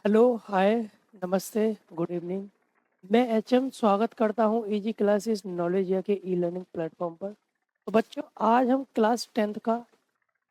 Hello, हाय, नमस्ते, good evening. मैं HM स्वागत करता हूँ इजी क्लासेस नॉलेज या के ई लर्निंग प्लेटफॉर्म पर। तो बच्चों, आज हम क्लास 10th का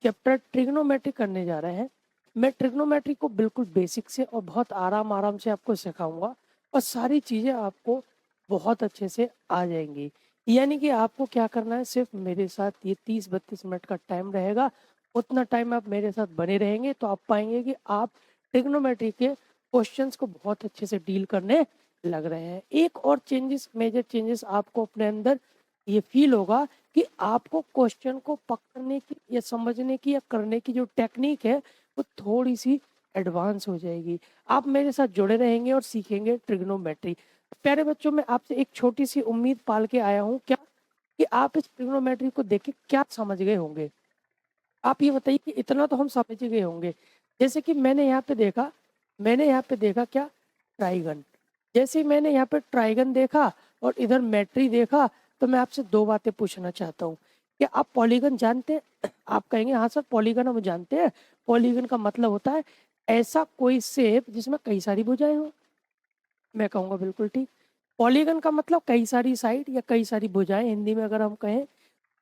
चैप्टर ट्रिग्नोमेट्री करने जा रहे हैं। मैं ट्रिग्नोमेट्री को बिल्कुल बेसिक से और बहुत आराम आराम से आपको सिखाऊंगा और सारी चीज़ें आपको बहुत अच्छे से आ जाएंगी। यानी कि आपको क्या करना है, सिर्फ मेरे साथ ये 30-32 मिनट का टाइम रहेगा। उतना टाइम आप मेरे साथ बने रहेंगे तो आप पाएंगे कि आप ट्रिग्नोमेट्री के क्वेश्चंस को बहुत अच्छे से डील करने लग रहे हैं। एक और चेंजेस, मेजर चेंजेस आपको अपने अंदर ये फील होगा कि आपको क्वेश्चन को पकड़ने की या समझने की या करने की जो टेक्निक है वो थोड़ी सी एडवांस हो जाएगी। आप मेरे साथ जुड़े रहेंगे और सीखेंगे ट्रिग्नोमेट्री। प्यारे बच्चों, मैं आपसे एक छोटी सी उम्मीद पाल के आया हूँ क्या, कि आप इस ट्रिग्नोमेट्री को देख के क्या समझ गए होंगे। आप ये बताइए कि इतना तो हम समझ ही गए होंगे। जैसे कि मैंने यहाँ पे देखा क्या, ट्राइगन। जैसे ही मैंने यहाँ पे ट्राइगन देखा और इधर मेट्री देखा, तो मैं आपसे दो बातें पूछना चाहता हूँ। क्या आप पॉलीगन जानते हैं? आप कहेंगे हाँ सर, पॉलीगन हम जानते हैं। पॉलीगन का मतलब होता है ऐसा कोई शेप जिसमें कई सारी भुजाएं हो। मैं कहूँगा बिल्कुल ठीक। पॉलीगन का मतलब कई सारी साइड या कई सारी भुजाएं, हिंदी में अगर हम कहें।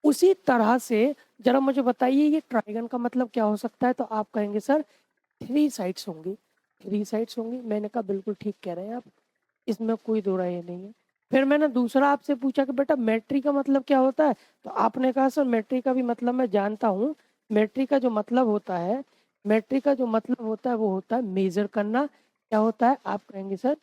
उसी तरह से जरा मुझे बताइए ये ट्राइगन का मतलब क्या हो सकता है? तो आप कहेंगे सर, थ्री साइड्स होंगी। थ्री साइड्स होंगी। मैंने कहा बिल्कुल ठीक कह रहे हैं आप, इसमें कोई दो राय नहीं है। फिर मैंने दूसरा आपसे पूछा कि बेटा मेट्री का मतलब क्या होता है? तो आपने कहा सर मेट्री का भी मतलब मैं जानता हूँ। मेट्री का जो मतलब होता है, मेट्री का जो मतलब होता है वो होता है मेजर करना। क्या होता है? आप कहेंगे सर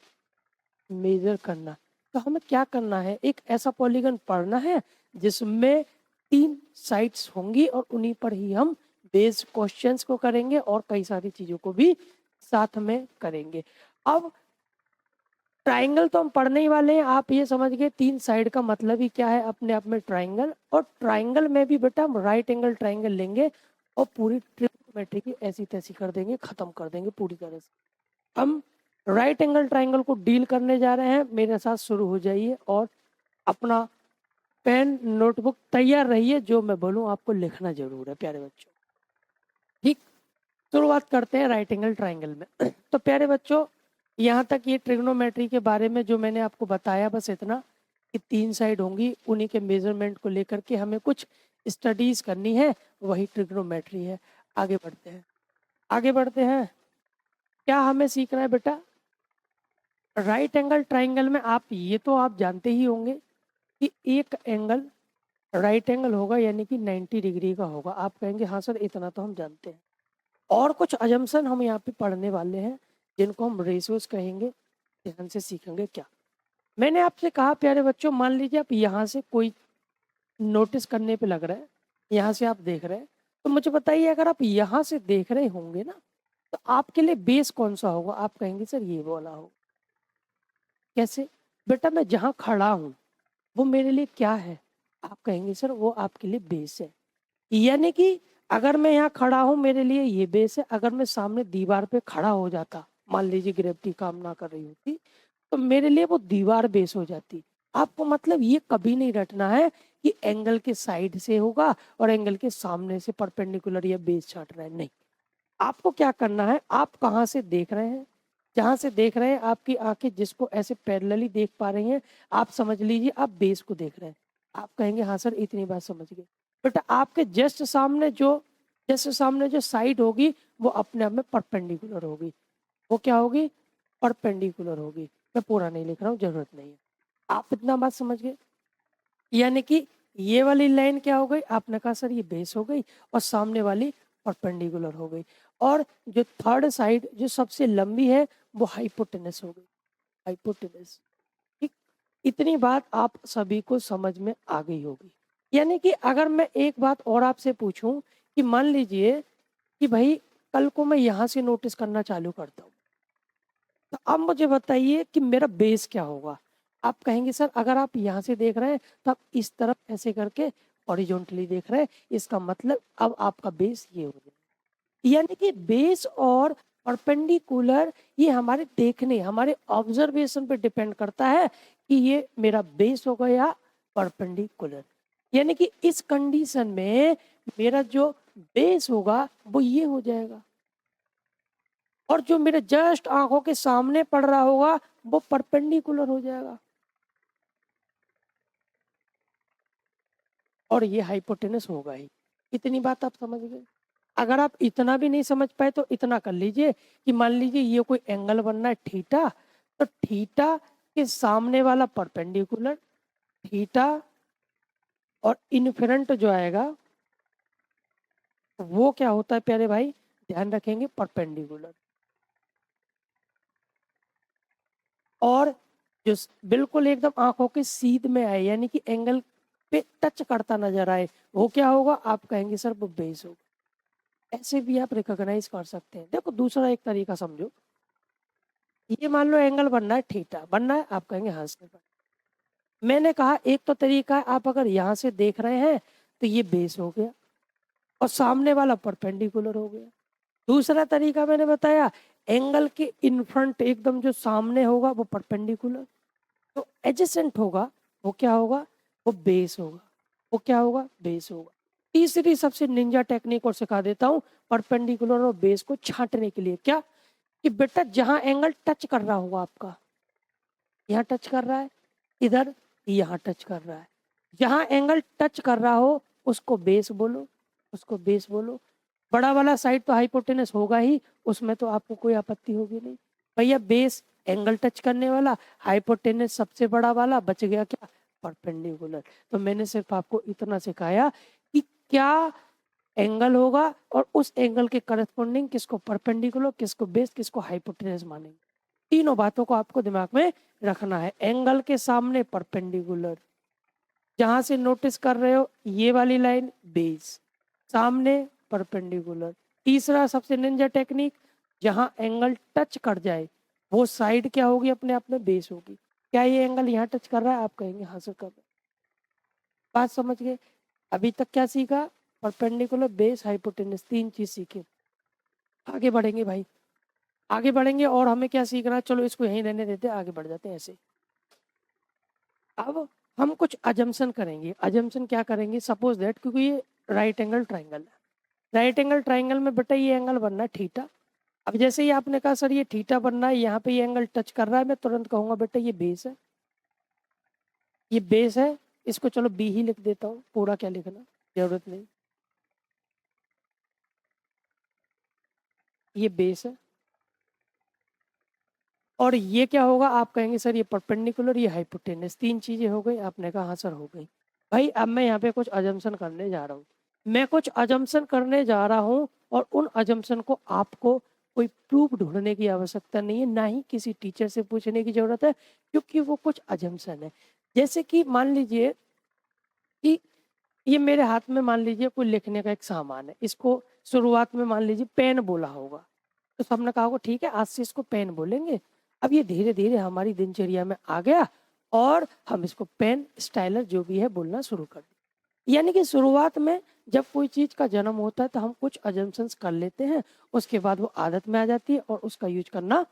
मेजर करना। तो हमें क्या करना है, एक ऐसा पॉलीगन पढ़ना है जिसमें तीन साइड्स होंगी और उन्हीं पर ही हम बेस्ड क्वेश्चंस को करेंगे और कई सारी चीजों को भी साथ में करेंगे। अब ट्राइंगल तो हम पढ़ने ही वाले हैं। आप ये समझ गए तीन साइड का मतलब ही क्या है अपने आप में, ट्राइंगल। और ट्राइंगल में भी बेटा हम राइट एंगल ट्राइंगल लेंगे और पूरी ट्रिग्नोमेट्री की ऐसी तैसी कर देंगे, खत्म कर देंगे पूरी तरह से। हम राइट एंगल ट्राइंगल को डील करने जा रहे हैं। मेरे साथ शुरू हो जाइए और अपना पेन नोटबुक तैयार रहिए। जो मैं बोलूं आपको लिखना जरूर है प्यारे बच्चों। ठीक, शुरुआत करते हैं राइट एंगल ट्राइंगल में। तो प्यारे बच्चों, यहाँ तक ये ट्रिग्नोमेट्री के बारे में जो मैंने आपको बताया, बस इतना कि तीन साइड होंगी, उन्हीं के मेजरमेंट को लेकर के हमें कुछ स्टडीज करनी है, वही ट्रिग्नोमेट्री है। आगे बढ़ते हैं, आगे बढ़ते हैं। क्या हमें सीखना है बेटा? राइट एंगल ट्राइंगल में आप जानते ही होंगे कि एक एंगल राइट एंगल होगा यानी कि 90 डिग्री का होगा। आप कहेंगे हाँ सर, इतना तो हम जानते हैं। और कुछ अजम्पशन हम यहाँ पे पढ़ने वाले हैं जिनको हम रेशियोज कहेंगे। ध्यान से सीखेंगे क्या। मैंने आपसे कहा प्यारे बच्चों, मान लीजिए आप यहाँ से कोई नोटिस करने पे लग रहा है, यहाँ से आप देख रहे हैं, तो मुझे बताइए अगर आप यहाँ से देख रहे होंगे ना, तो आपके लिए बेस कौन सा होगा? आप कहेंगे सर ये वाला हो। कैसे? बेटा मैं जहाँ खड़ा हूँ वो मेरे लिए क्या है? आप कहेंगे सर वो आपके लिए बेस है। यानी कि अगर मैं यहाँ खड़ा हूँ मेरे लिए ये बेस है। अगर मैं सामने दीवार पे खड़ा हो जाता, मान लीजिए ग्रेविटी काम ना कर रही होती, तो मेरे लिए वो दीवार बेस हो जाती। आपको मतलब ये कभी नहीं रटना है कि एंगल के साइड से होगा और एंगल के सामने से परपेंडिकुलर या बेस छाट रहा है, नहीं। आपको क्या करना है, आप कहाँ से देख रहे हैं, जहां से देख रहे हैं आपकी आंखें जिसको ऐसे पैरेलली देख पा रही हैं, आप समझ लीजिए आप बेस को देख रहे हैं। आप कहेंगे हाँ सर इतनी बात समझ गए। बट आपके जस्ट सामने जो साइड होगी वो अपने आप में परपेंडिकुलर होगी। वो क्या होगी? परपेंडिकुलर होगी। मैं पूरा नहीं लिख रहा हूँ, जरूरत नहीं है। आप इतना बात समझ गए। यानी कि ये वाली लाइन क्या हो गई? आपने कहा सर ये बेस हो गई और सामने वाली परपेंडिकुलर हो गई। और जो थर्ड साइड जो सबसे लंबी है वो हाइपोटेनस हो गई, हाइपोटेनस। ठीक, इतनी बात आप सभी को समझ में आ गई होगी। यानी कि अगर मैं एक बात और आपसे पूछूं कि मान लीजिए कि भाई कल को मैं यहाँ से नोटिस करना चालू करता हूँ, तो अब मुझे बताइए कि मेरा बेस क्या होगा? आप कहेंगे सर अगर आप यहाँ से देख रहे हैं तो आप इस तरफ ऐसे करके हॉरिजॉन्टली देख रहे हैं, इसका मतलब अब आपका बेस ये हो जाए। यानी कि बेस और परपेंडिकुलर ये हमारे देखने, हमारे ऑब्जर्वेशन पे डिपेंड करता है कि ये मेरा बेस होगा या परपेंडिकुलर। यानी कि इस कंडीशन में मेरा जो बेस होगा वो ये हो जाएगा। और जो मेरे जस्ट आंखों के सामने पड़ रहा होगा वो परपेंडिकुलर हो जाएगा, और ये हाइपोटेनस होगा ही। इतनी बात आप समझ गए। अगर आप इतना भी नहीं समझ पाए तो इतना कर लीजिए कि मान लीजिए ये कोई एंगल बनना है थीटा, तो थीटा के सामने वाला परपेंडिकुलर, थीटा और इन्फिरंट जो आएगा वो क्या होता है प्यारे भाई, ध्यान रखेंगे, परपेंडिकुलर। और जो बिल्कुल एकदम आंखों के सीध में आए यानी कि एंगल पे टच करता नजर आए वो क्या होगा, आप कहेंगे सर वो बेस होगा। ऐसे भी आप रिकॉग्नाइज कर सकते हैं। देखो दूसरा एक तरीका समझो, ये मान लो एंगल बनना है थीटा, बनना है, आप कहेंगे हाँ सर। मैंने कहा एक तो तरीका है, आप अगर यहाँ से देख रहे हैं तो ये बेस हो गया और सामने वाला परपेंडिकुलर हो गया। दूसरा तरीका मैंने बताया, एंगल के इन फ्रंट एकदम जो सामने होगा वो परपेंडिकुलर, तो एडजेसेंट होगा वो क्या होगा, वो बेस होगा। वो क्या होगा, बेस होगा। तीसरी सबसे निंजा टेक्निक और सिखा देता हूँ परपेंडिकुलर और बेस को छांटने के लिए। क्या कि बेटा जहां एंगल टच कर रहा होगा आपका, यहाँ टच कर रहा है, इधर यहाँ टच कर रहा है, जहां एंगल टच कर रहा हो उसको बेस बोलो, उसको बेस बोलो। बड़ा वाला साइड तो हाइपोटेनस होगा ही, उसमें तो आपको कोई आपत्ति होगी नहीं। भैया बेस एंगल टच करने वाला, हाइपोटेनस सबसे बड़ा वाला, बच गया क्या, परपेंडिकुलर। तो मैंने सिर्फ आपको इतना सिखाया कि क्या एंगल होगा और उस एंगल के करस्पॉन्डिंग किसको परपेंडिकुलर, किसको बेस, किसको हाइपोटेनस मानेंगे। तीनों बातों को आपको दिमाग में रखना है। एंगल के सामने परपेंडिकुलर, जहां से नोटिस कर रहे हो ये वाली लाइन बेस, सामने परपेंडिकुलर। तीसरा सबसे निंजा टेक्निक, जहां एंगल टच कर जाए वो साइड क्या होगी, अपने आप में बेस होगी। क्या ये एंगल यहाँ टच कर रहा है, आप कहेंगे हाँ सर कर रहा है। बात समझ गए। अभी तक क्या सीखा, परपेंडिकुलर, बेस, हाइपोटेनस, तीन चीज सीखे। आगे बढ़ेंगे भाई, आगे बढ़ेंगे और हमें क्या सीखना है, चलो इसको यहीं रहने देते, आगे बढ़ जाते हैं ऐसे। अब हम कुछ अजम्पशन करेंगे। अजम्पशन क्या करेंगे, सपोज दैट, क्योंकि ये राइट एंगल ट्राइंगल है, राइट एंगल ट्राइंगल में बेटा ये एंगल बनना है थीटा। अब जैसे ही आपने कहा सर ये थीटा बनना है, यहाँ पे ये एंगल टच कर रहा है, मैं तुरंत कहूंगा बेटा ये बेस है, ये बेस है। इसको चलो बी ही लिख देता हूँ, पूरा क्या लिखना जरूरत नहीं, ये बेस है। और ये क्या होगा, आप कहेंगे सर ये परपेंडिकुलर, ये हाइपोटेनस, तीन चीजें हो गई। आपने कहा हाँ सर हो गई। भाई अब मैं यहाँ पे कुछ अजम्पशन करने जा रहा हूँ, मैं कुछ अजम्पशन करने जा रहा हूँ और उन अजम्पशन को आपको कोई प्रूफ ढूंढने की आवश्यकता नहीं है, ना ही किसी टीचर से पूछने की जरूरत है, क्योंकि वो कुछ अजम्पशन है। जैसे कि मान लीजिए कि ये मेरे हाथ में मान लीजिए कोई लिखने का एक सामान है, इसको शुरुआत में मान लीजिए पेन बोला होगा, तो सबने कहा होगा ठीक है आज से इसको पेन बोलेंगे। अब ये धीरे धीरे हमारी दिनचर्या में आ गया और हम इसको पेन, स्टाइलर जो भी है बोलना शुरू कर दिया। यानी कि शुरुआत में जब कोई चीज का जन्म होता है तो हम कुछ अजम्पशंस कर लेते हैं, उसके बाद वो आदत में आ जाती है और उसका यूज करना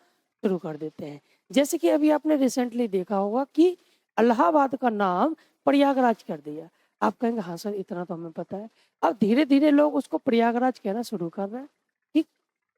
शुरू कर देते हैं। जैसे कि अभी आपने रिसेंटली देखा होगा कि इलाहाबाद का नाम प्रयागराज कर दिया। आप कहेंगे हाँ सर इतना तो हमें पता है। अब धीरे धीरे लोग उसको प्रयागराज कहना शुरू कर रहे हैं। ठीक,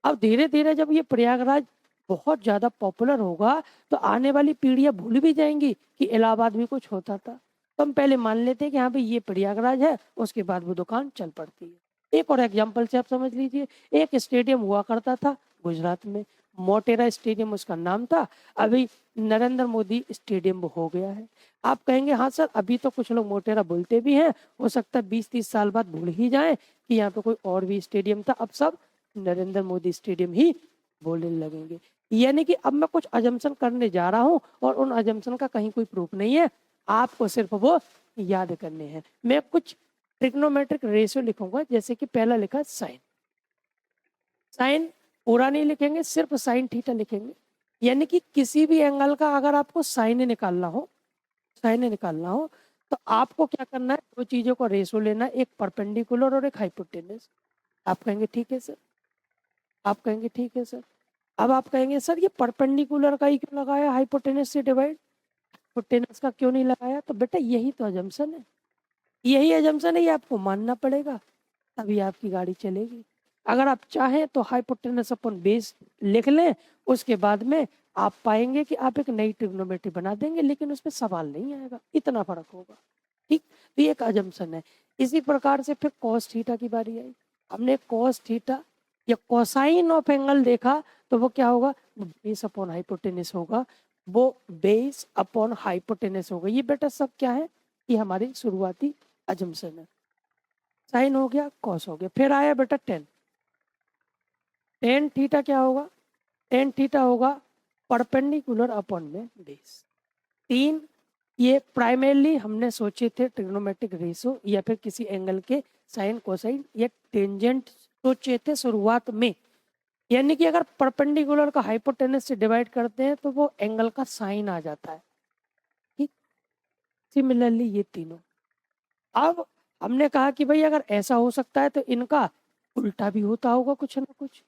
अब धीरे धीरे जब ये प्रयागराज बहुत ज्यादा पॉपुलर होगा तो आने वाली पीढ़ियां भूल भी जाएंगी कि इलाहाबाद भी कुछ होता था। तो हम पहले मान लेते हैं कि हाँ भाई ये प्रयागराज है, उसके बाद वो दुकान चल पड़ती है। एक और एग्जाम्पल से आप समझ लीजिए, एक स्टेडियम हुआ करता था गुजरात में, मोटेरा स्टेडियम उसका नाम था, अभी नरेंद्र मोदी स्टेडियम हो गया है। आप कहेंगे हाँ सर अभी तो कुछ लोग मोटेरा बोलते भी हैं, हो सकता है 20-30 साल बाद भूल ही जाएं कि यहाँ पे कोई और भी स्टेडियम था, अब सब नरेंद्र मोदी स्टेडियम ही बोलने लगेंगे। यानी कि अब मैं कुछ अजम्पशन करने जा रहा हूँ और उन अजम्पशन का कहीं कोई प्रूफ नहीं है, आपको सिर्फ वो याद करने हैं। मैं कुछ ट्रिग्नोमेट्रिक रेशियो लिखूंगा, जैसे कि पहला लिखा साइन, साइन पूरा नहीं लिखेंगे, सिर्फ साइन थीटा लिखेंगे। यानी कि किसी भी एंगल का अगर आपको साइन निकालना हो, साइन निकालना हो तो आपको क्या करना है, दो चीजों का रेशियो लेना है, एक परपेंडिकुलर और एक हाइपोटेनस। आप कहेंगे ठीक है सर, आप कहेंगे ठीक है सर। अब आप कहेंगे सर ये परपेंडिकुलर का ही क्यों लगाया, हाइपोटेनस से डिवाइड, हाइपोटेनस का क्यों नहीं लगाया, तो बेटा यही तो अजम्पशन है, यही अजम्पशन है, ये आपको मानना पड़ेगा तभी आपकी गाड़ी चलेगी। अगर आप चाहें तो हाइपोटेनस अपन बेस लिख लें, उसके बाद में आप पाएंगे कि आप एक नई ट्रिग्नोमेट्री बना देंगे, लेकिन उसमें सवाल नहीं आएगा, इतना फर्क होगा। ठीक, तो ये एक अजम्पशन है। इसी प्रकार से फिर कॉस थीटा की बारी आई। हमने कॉस थीटा या कोसाइन ऑफ एंगल देखा, तो वो क्या होगा, बेस अपॉन हाइपोटेनस होगा, वो बेस अपॉन हाइपोटेनस होगा। ये बेटा सब क्या है, ये हमारी शुरुआती अजम्पशन है। साइन हो गया, कॉस हो गया, फिर आया बेटा टेन। टेन थीटा क्या होगा, टेन थीटा होगा परपेंडिकुलर अपॉन में बेस। तीन, ये प्राइमरली हमने सोचे थे ट्रिग्नोमेट्रिक रेशो या फिर किसी एंगल के साइन कोसाइन या टेंजेंट सोचे थे शुरुआत में, यानी कि अगर परपेंडिकुलर का हाइपोटेनस से डिवाइड करते हैं तो वो एंगल का साइन आ जाता है। ठीक, सिमिलरली ये तीनों। अब हमने कहा कि भाई अगर ऐसा हो सकता है तो इनका उल्टा भी होता होगा कुछ ना कुछ,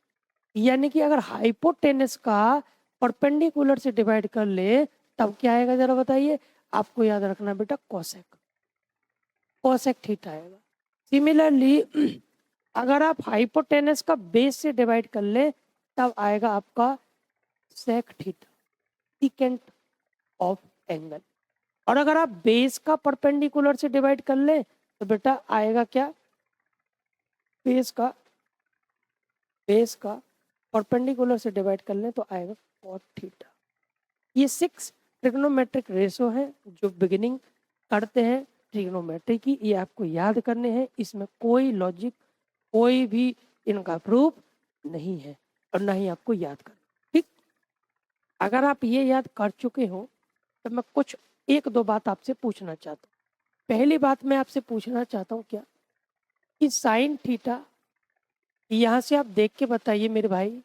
यानी कि अगर हाइपोटेनस का परपेंडिकुलर से डिवाइड कर ले तब क्या आएगा, जरा बताइए। आपको याद रखना बेटा, कोसेक, कोसेक थीटा आएगा। सिमिलरली अगर आप हाइपोटेनस का बेस से डिवाइड कर ले तब आएगा आपका sec theta, secant of angle. और अगर आप बेस का परपेंडिकुलर से डिवाइड कर ले तो बेटा आएगा क्या, बेस का परपेंडिकुलर से डिवाइड कर ले तो आएगा कॉट थीटा। ये 6 ट्रिग्नोमेट्रिक रेशो है जो बिगिनिंग करते हैं ट्रिग्नोमेट्री की, ये आपको याद करने हैं। इसमें कोई लॉजिक, कोई भी इनका प्रूफ नहीं है और ना ही आपको याद करना। ठीक, अगर आप ये याद कर चुके हो तो मैं कुछ एक दो बात आपसे पूछना चाहता हूँ। पहली बात मैं आपसे पूछना चाहता हूँ क्या, कि साइन थीटा यहाँ से आप देख के बताइए मेरे भाई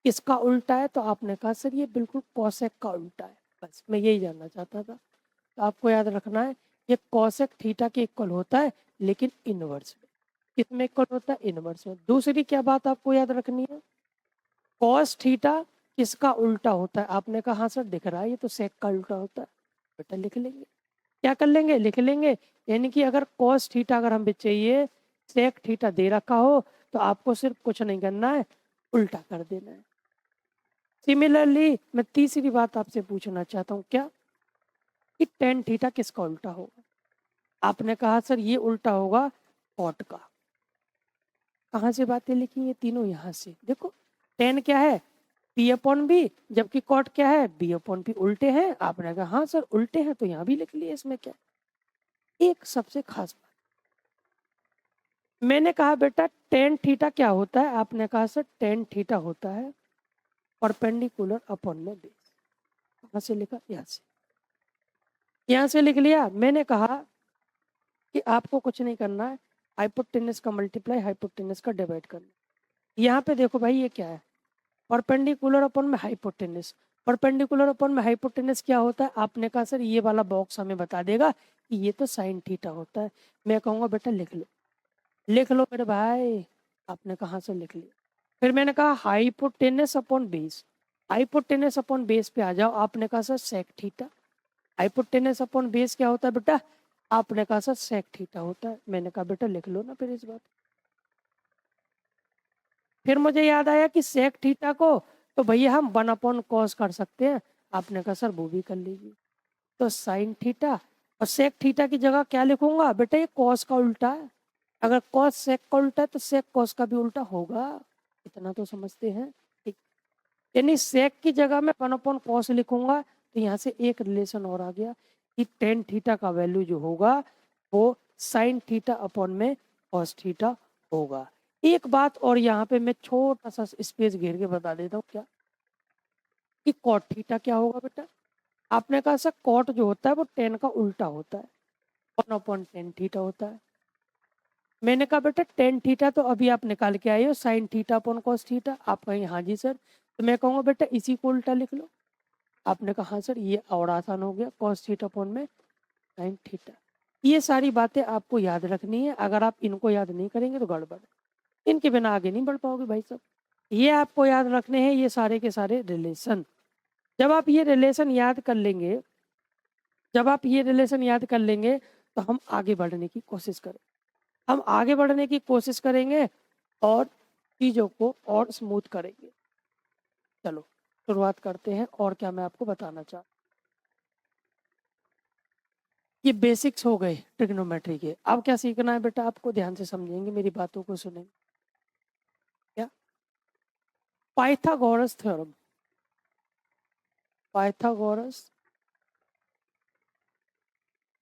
इसका उल्टा है, तो आपने कहा सर ये बिल्कुल कोसेक का उल्टा है। बस मैं यही जानना चाहता था। तो आपको याद रखना है ये कोसेक थीटा के इक्वल होता है, लेकिन इनवर्स में। किसमें इक्वल होता है, इनवर्स में। दूसरी क्या बात आपको याद रखनी है, कॉस थीटा किसका उल्टा होता है। आपने कहा हाँ सर दिख रहा है, ये तो सेक का उल्टा होता है। बेटा लिख लेंगे, क्या कर लेंगे, लिख लेंगे। यानी कि अगर कॉस थीटा अगर हमें चाहिए, सेक थीटा दे रखा हो, तो आपको सिर्फ कुछ नहीं करना है, उल्टा कर देना है। सिमिलरली मैं तीसरी बात आपसे पूछना चाहता हूँ क्या, कि टेन थीटा किसका उल्टा होगा। आपने कहा सर ये उल्टा होगा कॉट का। कहाँ से बातें लिखी है, तीनों यहाँ से देखो। टेन क्या है, पी अपॉन बी, जबकि कॉट क्या है, बी अपॉन पी। उल्टे हैं, आपने कहा हाँ सर उल्टे हैं, तो यहाँ भी लिख लिए। इसमें क्या, एक सबसे खास बात, मैंने कहा बेटा टेन थीटा क्या होता है। आपने कहा सर टेन थीटा होता है परपेंडिकुलर अपॉन में बेस। कहाँ से लिखा, यहाँ से लिख लिया। मैंने कहा कि आपको कुछ नहीं करना है, हाइपोटेनस का मल्टीप्लाई हाइपोटेनस का डिवाइड करना। यहाँ पे देखो भाई ये क्या है, परपेंडिकुलर अपॉन में हाइपोटेनस। परपेंडिकुलर अपॉन में हाइपोटेनस क्या होता है, आपने कहा सर ये वाला बॉक्स हमें बता देगा कि ये तो साइन थीटा होता है। मैं कहूँगा बेटा लिख लो, लिख लो मेरे भाई। आपने कहाँ से लिख लिया। फिर मैंने कहा hypotenuse upon base, hypotenuse upon base पे आ जाओ। आपने कहा sir sec theta. Hypotenuse upon base क्या होता है बेटा, आपने कहा सर सेक थीटा होता है। मैंने कहा बेटा लिख लो ना फिर इस बात। फिर मुझे याद आया कि सेक थीटा को तो भैया हम 1 अपॉन कॉस कर सकते हैं। आपने कहा सर वो भी कर लीजिए। तो साइन थीटा और सेक थीटा की जगह क्या लिखूंगा बेटा, ये कॉस का उल्टा है। अगर कॉस सेक का उल्टा है तो सेक कॉस का भी उल्टा होगा, इतना तो समझते हैं। ठीक, यानी सेक की जगह में 1 अपॉन कॉस लिखूंगा, तो यहाँ से एक रिलेशन और आ गया कि टेन थीटा का वैल्यू जो होगा वो साइन थीटा अपॉन में कॉस थीटा होगा। एक बात और यहाँ पे मैं छोटा सा स्पेस घेर के बता देता हूँ क्या, कि कॉट थीटा क्या होगा बेटा। आपने कहा सर कॉट जो होता है वो टेन का उल्टा होता है, 1/10 थीटा होता है। मैंने कहा बेटा टेन थीटा तो अभी आप निकाल के आए हो, sine theta upon cos theta. आप कहेंगे हाँ जी सर, तो मैं कहूँगा बेटा इसी को उल्टा लिख लो। आपने कहा हाँ सर ये और आसान हो गया, कॉस थीटा अपॉन में साइन थीटा। ये सारी बातें आपको याद रखनी है, अगर आप इनको याद नहीं करेंगे तो गड़बड़ है, इनके बिना आगे नहीं बढ़ पाओगे भाई साहब। ये आपको याद रखने हैं, ये सारे के सारे रिलेशन। जब आप ये रिलेशन याद कर लेंगे, जब आप ये रिलेशन याद कर लेंगे तो हम आगे बढ़ने की कोशिश करें, हम आगे बढ़ने की कोशिश करेंगे और चीज़ों को और स्मूथ करेंगे। चलो शुरुआत करते हैं। और क्या मैं आपको बताना चाहता, ये बेसिक्स हो गए ट्रिग्नोमेट्री के। अब क्या सीखना है बेटा आपको, ध्यान से समझेंगे, मेरी बातों को सुनेंगे। क्या? Pythagoras theorem. पाइथागोरस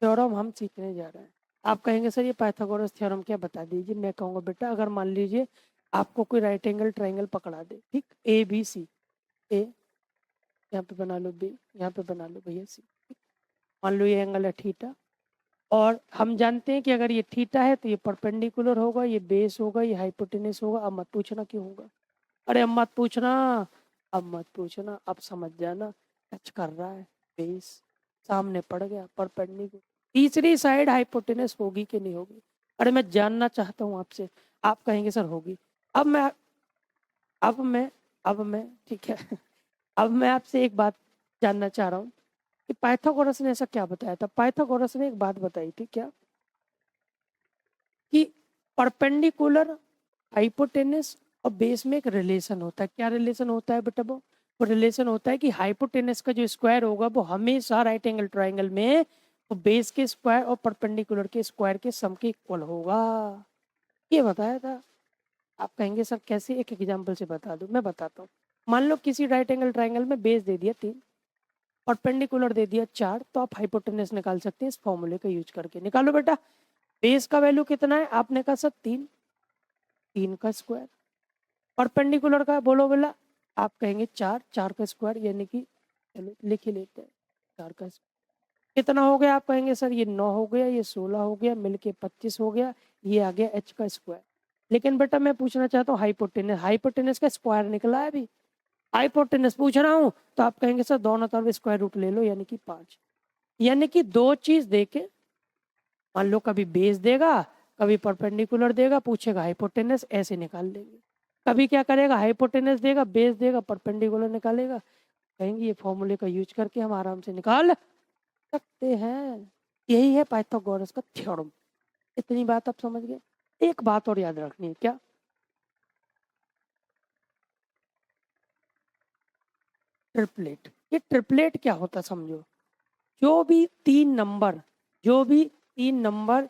थ्योरम हम सीखने जा रहे हैं। आप कहेंगे सर ये पाइथागोरस थ्योरम क्या, बता दीजिए। मैं कहूँगा बेटा अगर मान लीजिए आपको कोई राइट एंगल ट्राइंगल पकड़ा दे, ठीक, ए बी सी, ए यहाँ पे बना लो, बी यहाँ पे बना लो भैया, सी। मान लो ये एंगल है थीटा, और हम जानते हैं कि अगर ये थीटा है तो ये परपेंडिकुलर होगा, ये बेस होगा, ये हाइपोटेनस होगा। अब मत पूछना क्यों होगा, अरे अब मत पूछना, अब मत पूछना, अब समझ जाना। टच कर रहा है बेस, सामने पड़ गया परपेंडिकुलर, तीसरी साइड हाइपोटेनस होगी कि नहीं होगी। अरे मैं जानना चाहता हूँ आपसे, आप कहेंगे सर होगी। अब मैं अब मैं अब मैं ठीक है अब मैं आपसे एक बात जानना चाह रहा हूँ कि पाइथागोरस ने ऐसा क्या बताया था। पाइथागोरस ने एक बात बताई थी क्या, कि परपेंडिकुलर, हाइपोटेनस और बेस में एक रिलेशन होता है। क्या रिलेशन होता है बेटा? वो रिलेशन होता है कि हाइपोटेनस का जो स्क्वायर होगा वो हमेशा राइट एंगल ट्राइंगल में वो बेस के स्क्वायर और परपेंडिकुलर के स्क्वायर के सम के इक्वल होगा। ये बताया था। आप कहेंगे सर कैसे, एक एग्जांपल से बता दो। मैं बताता हूँ। मान लो किसी राइट एंगल ट्राइंगल में बेस दे दिया 3, परपेंडिकुलर दे दिया 4, तो आप हाइपोटेनस निकाल सकते हैं इस फॉर्मूले का यूज करके। निकालो बेटा। बेस का वैल्यू कितना है, आपने कहा सर 3, 3 का स्क्वायर। परपेंडिकुलर का बोलो बोला, आप कहेंगे 4, 4 का स्क्वायर, यानी कि चलो लिख ही लेते हैं 4 का स्क्वायर। कितना हो गया, आप कहेंगे सर ये 9 हो गया, ये 16 हो गया, मिलके 25 हो गया, ये आ गया h का स्क्वायर। लेकिन बेटा मैं पूछना चाहता हूँ हाइपोटेनस, हाइपोटेनस का स्क्वायर निकला है अभी, हाइपोटेनस पूछ रहा हूँ। तो आप कहेंगे सर दोनों तरफ स्क्वायर रूट ले लो, यानी कि 5। यानी कि दो चीज देके, मान लो कभी बेस देगा, कभी परपेंडिकुलर देगा, पूछेगा हाइपोटेनस, ऐसे निकाल लेंगे। कभी क्या करेगा, हाइपोटेनस देगा, बेस देगा, परपेंडिकुलर निकालेगा। कहेंगे ये फॉर्मूले का यूज करके हम आराम से निकाल सकते हैं। यही है पाइथागोरस का थ्योरम। इतनी बात आप समझ गए। एक बात और याद रखनी है, क्या? ट्रिपलेट। ये ट्रिपलेट क्या होता समझो, जो भी 3 नंबर, जो भी 3 नंबर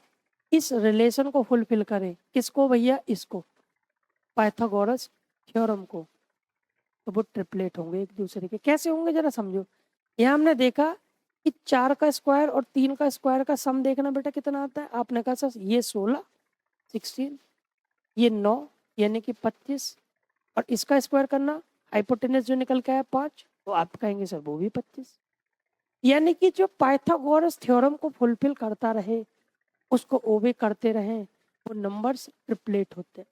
इस रिलेशन को फुलफिल करें, किसको भैया, इसको, पाइथागोरस थ्योरम को, तो वो ट्रिपलेट होंगे एक दूसरे के। कैसे होंगे जरा समझो। यहाँ हमने देखा कि 4 का स्क्वायर और 3 का स्क्वायर का सम देखना बेटा कितना आता है। आपने कहा सर ये 16, 16, ये 9 यानी कि 25, और इसका स्क्वायर करना, हाइपोटेनस जो निकल के आया 5, तो आप कहेंगे सर वो भी 25। यानी कि जो पाइथागोरस थ्योरम को फुलफिल करता रहे, उसको ओबे करते रहे, वो नंबर्स ट्रिपलेट होते हैं।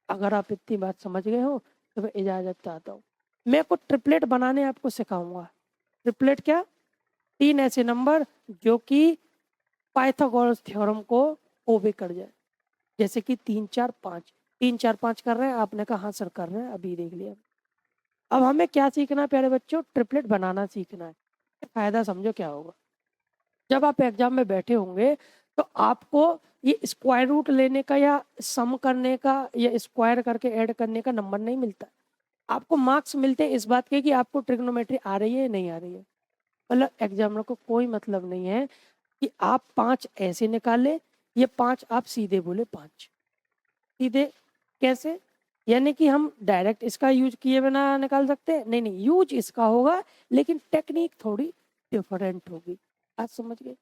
अगर आप इतनी बात समझ गए हो तो मैं इजाजत चाहता हूँ। मैं कुछ ट्रिपलेट बनाने आपको सिखाऊंगा। ट्रिपलेट क्या, 3 ऐसे नंबर जो कि पाइथागोरस थ्योरम को ओबे कर जाए। जैसे कि 3 4 5, 3 4 5 कर रहे हैं, आपने कहा हाँ सर कर रहे हैं, अभी देख लिया। अब हमें क्या सीखना है प्यारे बच्चों, ट्रिपलेट बनाना सीखना है। फायदा समझो क्या होगा। जब आप एग्जाम में बैठे होंगे तो आपको ये स्क्वायर रूट लेने का या सम करने का या स्क्वायर करके ऐड करने का नंबर नहीं मिलता। आपको मार्क्स मिलते हैं इस बात के कि आपको ट्रिग्नोमेट्री आ रही है या नहीं आ रही है। मतलब एग्जामिनर को कोई मतलब नहीं है कि आप 5 ऐसे निकाले, ये 5 आप सीधे बोले 5 सीधे। कैसे? यानी कि हम डायरेक्ट इसका यूज किए बिना निकाल सकते हैं? नहीं नहीं, यूज इसका होगा, लेकिन टेक्निक थोड़ी डिफरेंट होगी। आज समझ गए।